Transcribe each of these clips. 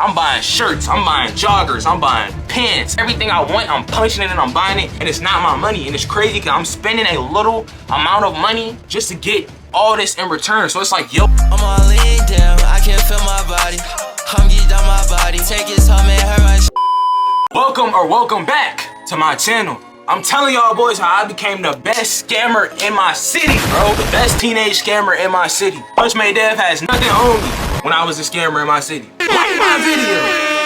I'm buying shirts, I'm buying joggers, I'm buying pants. Everything I want, I'm punching it and I'm buying it. And it's not my money. And it's crazy because I'm spending a little amount of money just to get all this in return. So it's like, yo, I'm all in down, I can't feel my body. I'm geeked on my body, take his home and hurt my welcome back to my channel. I'm telling y'all boys how I became the best scammer in my city, bro. The best teenage scammer in my city. Punch Made Dev has nothing on me when I was a scammer in my city. Like my video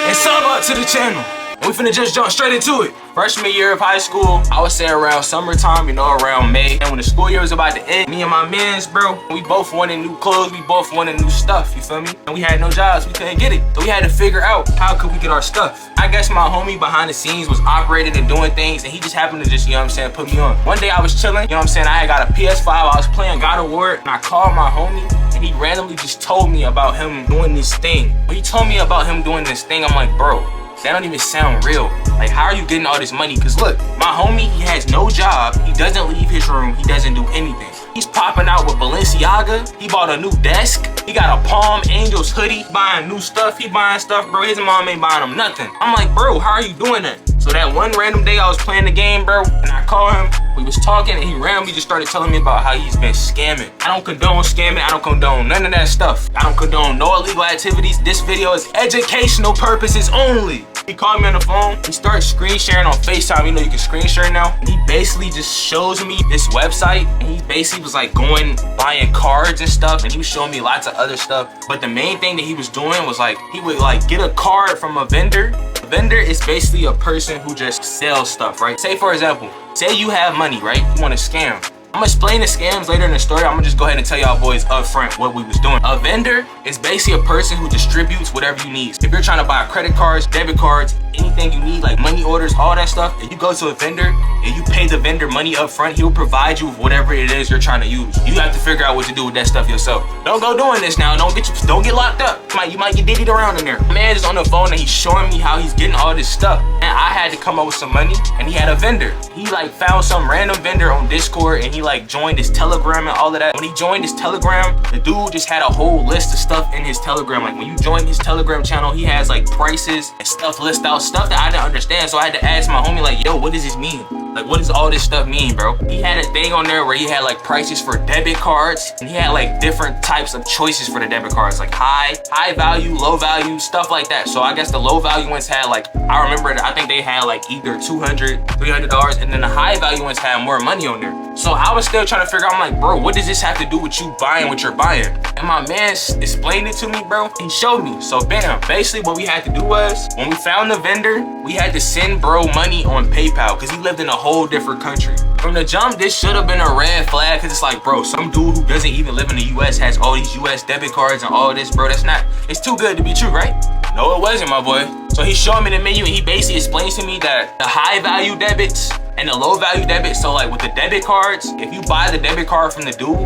and sub up to the channel. And we finna just jump straight into it. Freshman year of high school, I would say around summertime, you know, around May. And when the school year was about to end, me and my mans, bro, we both wanted new clothes, we both wanted new stuff, you feel me? And we had no jobs, we couldn't get it. So we had to figure out how could we get our stuff. I guess my homie behind the scenes was operating and doing things, and he just happened to just, you know what I'm saying, put me on. One day I was chilling, you know what I'm saying, I had got a PS5, I was playing God of War, and I called my homie, and he randomly just told me about him doing this thing. When he told me about him doing this thing, I'm like, bro, that don't even sound real. Like, how are you getting all this money? Cause look, my homie, he has no job. He doesn't leave his room. He doesn't do anything. He's popping out with Balenciaga. He bought a new desk. He got a Palm Angels hoodie. Buying new stuff. He buying stuff, bro. His mom ain't buying him nothing. I'm like, bro, how are you doing that? So that one random day I was playing the game, bro, and I called him. We was talking, and he randomly just started telling me about how he's been scamming. I don't condone scamming. I don't condone none of that stuff. I don't condone no illegal activities. This video is educational purposes only. He called me on the phone. He started screen sharing on FaceTime. You know you can screen share now. And he basically just shows me this website. And he basically was like buying cards and stuff. And he was showing me lots of other stuff. But the main thing that he was doing was like, he would like get a card from a vendor. A vendor is basically a person who just sells stuff, right? Say for example, say you have money, right? You want to scam. I'm gonna explain the scams later in the story. I'm gonna just go ahead and tell y'all boys up front what we was doing. A vendor is basically a person who distributes whatever you need. If you're trying to buy credit cards, debit cards, anything you need, like money orders, all that stuff, if you go to a vendor and you pay the vendor money up front, he will provide you with whatever it is you're trying to use. You have to figure out what to do with that stuff yourself. Don't go doing this now. Don't get locked up. You might get diddied around in there. Man is on the phone and he's showing me how he's getting all this stuff. And I had to come up with some money, and he had a vendor. He like found some random vendor on Discord, and he like joined his Telegram and all of that. When he joined his Telegram, the dude just had a whole list of stuff in his Telegram. Like when you join his Telegram channel, he has like prices and stuff listed out, stuff that I didn't understand. So I had to ask my homie like, yo, what does this mean? Like, what does all this stuff mean, bro? He had a thing on there where he had like prices for debit cards, and he had like different types of choices for the debit cards, like high value, low value, stuff like that. So I guess the low value ones had like, I remember that I think they had like either $200, $300, and then the high value ones had more money on there. So I was still trying to figure out, I'm like, bro, what does this have to do with you buying what you're buying? And my man explained it to me, bro. He showed me. So bam, basically what we had to do was, when we found the vendor, we had to send bro money on PayPal because he lived in a whole different country. From the jump, this should have been a red flag because it's like, bro, some dude who doesn't even live in the US has all these US debit cards and all this, bro. It's too good to be true, right? No, it wasn't, my boy. So he showed me the menu, and he basically explains to me that the high value debits and the low value debits, so like with the debit cards, if you buy the debit card from the dude,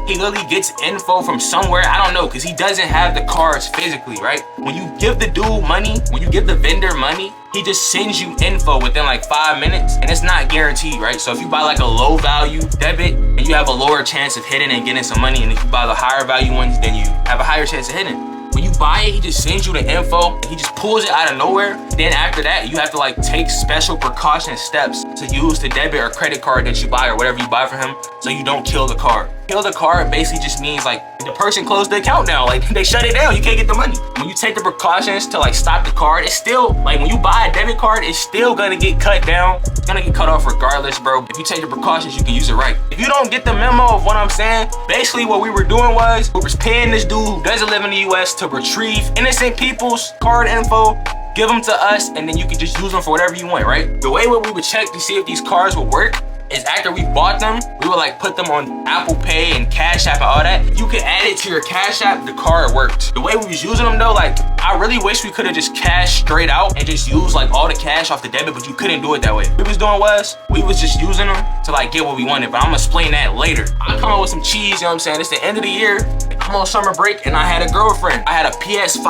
he literally gets info from somewhere, I don't know, because he doesn't have the cards physically, right? When you give the dude money, when you give the vendor money, he just sends you info within like 5 minutes, and it's not guaranteed, right? So if you buy like a low value debit, and you have a lower chance of hitting and getting some money, and if you buy the higher value ones, then you have a higher chance of hitting. When you buy it, he just sends you the info, and he just pulls it out of nowhere. Then after that, you have to like take special precaution steps to use the debit or credit card that you buy or whatever you buy from him, so you don't kill the card. Kill the card basically just means like the person closed the account down, like they shut it down, you can't get the money. When you take the precautions to like stop the card, it's still like when you buy a debit card, it's still gonna get cut down. It's gonna get cut off regardless, bro. If you take the precautions, you can use it right. If you don't get the memo of what I'm saying, basically what we were doing was we was paying this dude who doesn't live in the US to retrieve innocent people's card info, give them to us, and then you can just use them for whatever you want, right? The way what we would check to see if these cards would work is after we bought them, we would like put them on Apple Pay and Cash App and all that. You could add it to your Cash App, the card worked. The way we was using them though, like I really wish we could have just cashed straight out and just used like all the cash off the debit, but you couldn't do it that way. What we was doing was, we was just using them to like get what we wanted, but I'm gonna explain that later. I come up with some cheese, you know what I'm saying? It's the end of the year, I'm on summer break, and I had a girlfriend. I had a PS5.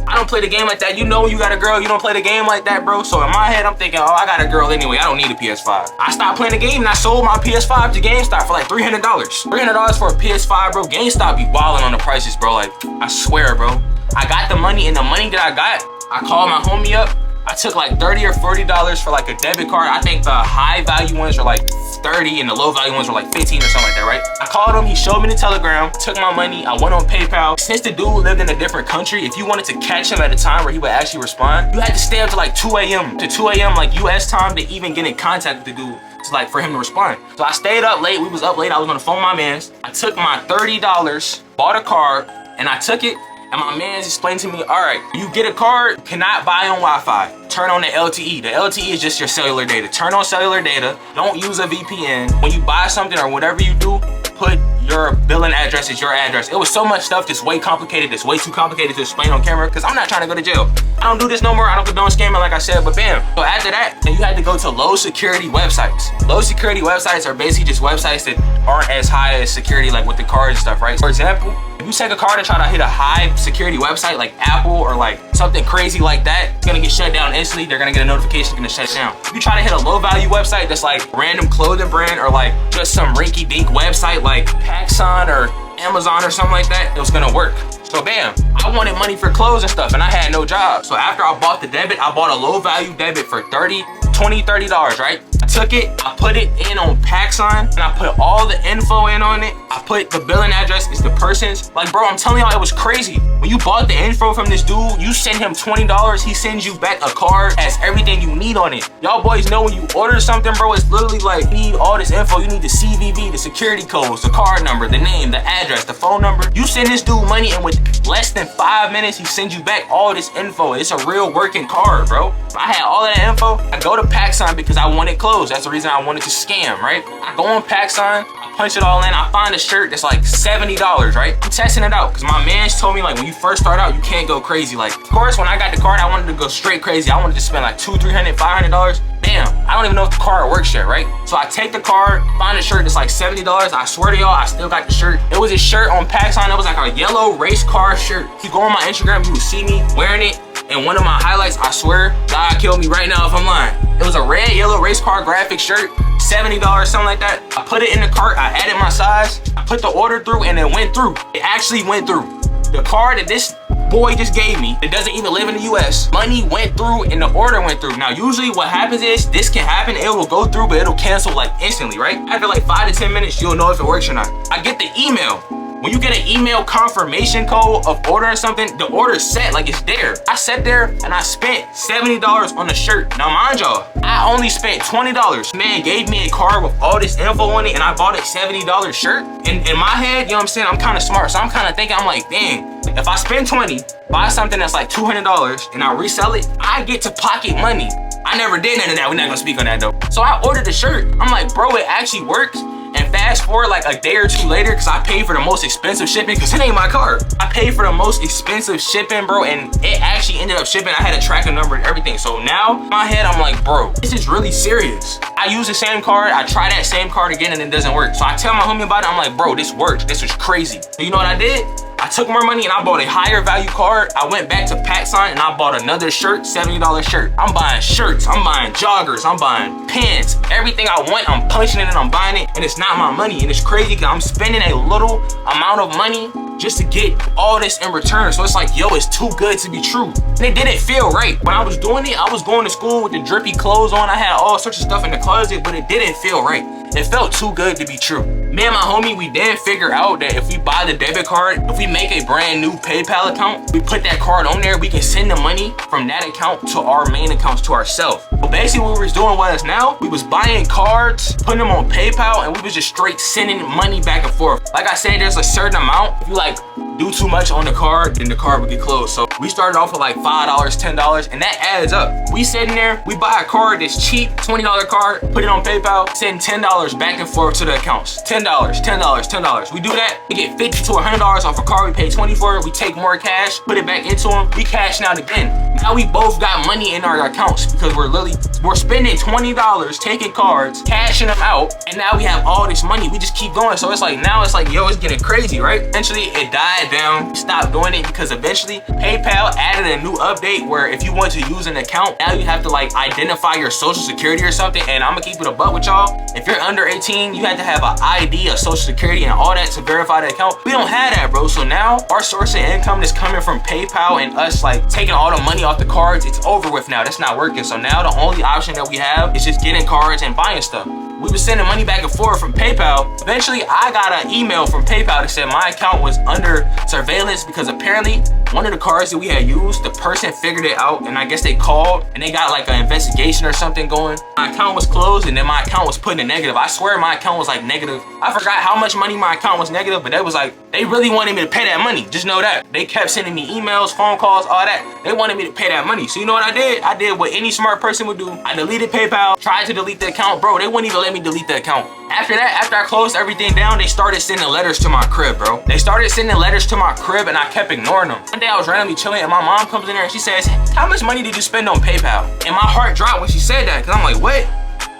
I don't play the game like that. You know when you got a girl, you don't play the game like that, bro. So in my head, I'm thinking, oh, I got a girl anyway. I don't need a PS5. I stopped playing the game, and I sold my PS5 to GameStop for like $300. $300 for a PS5, bro. GameStop be wilding on the prices, bro. Like, I swear, bro. I got the money, and the money that I got, I called my homie up. I took like $30 or $40 for like a debit card. I think the high value ones are like 30 and the low value ones were like 15 or something like that, right? I called him, he showed me the telegram, took my money, I went on PayPal. Since the dude lived in a different country, if you wanted to catch him at a time where he would actually respond, you had to stay up to like 2 a.m. like US time to even get in contact with the dude. Like for him to respond. So I stayed up late, we was up late, I was on the phone with my mans. I took my $30, bought a card, and I took it, and my mans explained to me, all right, you get a card, cannot buy on Wi-Fi. Turn on the LTE. The LTE is just your cellular data. Turn on cellular data, don't use a VPN. When you buy something or whatever you do, put your billing address is your address. It was so much stuff that's way complicated, that's way too complicated to explain on camera, because I'm not trying to go to jail. I don't do this no more, I don't condone scamming like I said, but bam. So after that, then you had to go to low security websites. Low security websites are basically just websites that aren't as high as security like with the cards and stuff, right? For example, if you take a card and try to hit a high security website like Apple or like something crazy like that, it's gonna get shut down instantly. They're gonna get a notification, gonna shut it down. If you try to hit a low value website that's like random clothing brand or like just some rinky dink website like PacSun or Amazon or something like that, it was gonna work. So bam, I wanted money for clothes and stuff and I had no job. So after I bought the debit, I bought a low value debit for $30, right? I took it, I put it in on PacSun, and I put all the info in on it. I put the billing address is the person's. Like, bro, I'm telling y'all, it was crazy. When you bought the info from this dude, you send him $20, he sends you back a card, has everything you need on it. Y'all boys know when you order something, bro, it's literally like, you need all this info. You need the CVV, the security codes, the card number, the name, the address, the phone number. You send this dude money, and with less than 5 minutes, he sends you back all this info. It's a real working card, bro. I had all of that info. I go to PacSun because I wanted clothes. That's the reason I wanted to scam, right? I go on PacSun, I punch it all in, I find a shirt that's like $70, right? I'm testing it out because my mans told me like when you first start out, you can't go crazy. Like, of course, when I got the card, I wanted to go straight crazy. I wanted to spend like $200, $300, $500. Damn, I don't even know if the card works yet, right? So I take the card, find a shirt that's like $70. I swear to y'all, I still got the shirt. It was a shirt on PacSun. It was like a yellow race car shirt. If you go on my Instagram, you will see me wearing it. And one of my highlights, I swear, God kill me right now if I'm lying. It was a red, yellow race car graphic shirt, $70, something like that. I put it in the cart, I added my size, I put the order through, and it went through. It actually went through. The card that this boy just gave me, that doesn't even live in the US, money went through and the order went through. Now, usually what happens is, this can happen, it will go through, but it'll cancel like instantly, right? After like 5 to 10 minutes, you'll know if it works or not. I get the email. When you get an email confirmation code of ordering something, the order's set, like it's there. I sat there and I spent $70 on a shirt. Now mind y'all, I only spent $20. Man gave me a card with all this info on it and I bought a $70 shirt. And in my head, you know what I'm saying, I'm kind of smart. So I'm kind of thinking, I'm like, dang, if I spend 20, buy something that's like $200 and I resell it, I get to pocket money. I never did none of that. We're not gonna speak on that though. So I ordered the shirt. I'm like, bro, it actually works. And fast forward like a day or two later, because I paid for the most expensive shipping, because it ain't my card. I paid for the most expensive shipping, bro, and it actually ended up shipping. I had a tracking number and everything. So now, in my head, I'm like, bro, this is really serious. I use the same card, I try that same card again, and it doesn't work. So I tell my homie about it, I'm like, bro, this works. This was crazy. So you know what I did? I took more money and I bought a higher value card. I went back to PacSun and I bought another shirt, $70 shirt. I'm buying shirts, I'm buying joggers, I'm buying pants. Everything I want, I'm punching it and I'm buying it. And it's not my money. And it's crazy because I'm spending a little amount of money just to get all this in return. So it's like, yo, it's too good to be true. And it didn't feel right. When I was doing it, I was going to school with the drippy clothes on. I had all sorts of stuff in the closet, but it didn't feel right. It felt too good to be true. Me and my homie, we then figure out that if we buy the debit card, if we make a brand new PayPal account, we put that card on there, we can send the money from that account to our main accounts to ourselves. But basically what we was doing was now, we was buying cards, putting them on PayPal, and we was just straight sending money back and forth. Like I said, there's a certain amount. If you like do too much on the card, then the card would get closed. So we started off with like $5, $10, and that adds up. We sitting there, we buy a card that's cheap, $20 card, put it on PayPal, send $10 back and forth to the accounts. $10, $10, $10. We do that, we get $50 to $100 off a card, we pay 20 for it, we take more cash, put it back into them, we cash out again. Now we both got money in our accounts because we're spending $20, taking cards, cashing them out, and now we have all this money. We just keep going. So it's like, now it's like, yo, it's getting crazy, right? Eventually it died that down. We stopped doing it because eventually PayPal added a new update where if you want to use an account, now you have to like identify your social security or something. And I'm gonna keep it a buck with y'all. If you're under 18, you have to have an ID, a social security, and all that to verify the account. We don't have that, bro. So now our source of income is coming from PayPal and us like taking all the money off the cards. It's over with now. That's not working. So now the only option that we have is just getting cards and buying stuff. We were sending money back and forth from PayPal. Eventually, I got an email from PayPal that said my account was under surveillance because apparently one of the cards that we had used, the person figured it out, and I guess they called and they got like an investigation or something going. My account was closed and then my account was put in a negative. I swear my account was like negative. I forgot how much money my account was negative, but they was like, they really wanted me to pay that money. Just know that. They kept sending me emails, phone calls, all that. They wanted me to pay that money. So you know what I did? I did what any smart person would do. I deleted PayPal, tried to delete the account. Bro, they wouldn't even let me delete the account. After that, after I closed everything down, they started sending letters to my crib, bro. They started sending letters to my crib and I kept ignoring them. One day I was randomly chilling and my mom comes in there and she says, how much money did you spend on PayPal? And my heart dropped when she said that because I'm like, what?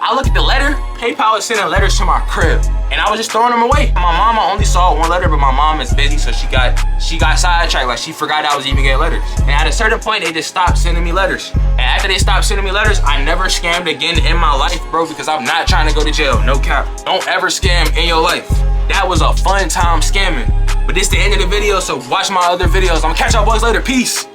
I look at the letter, PayPal is sending letters to my crib. And I was just throwing them away. My mama only saw one letter, but my mom is busy, so she got sidetracked. Like she forgot I was even getting letters. And at a certain point, they just stopped sending me letters. And after they stopped sending me letters, I never scammed again in my life, bro, because I'm not trying to go to jail. No cap. Don't ever scam in your life. That was a fun time scamming. But this is the end of the video, so watch my other videos. I'm gonna catch y'all boys later. Peace.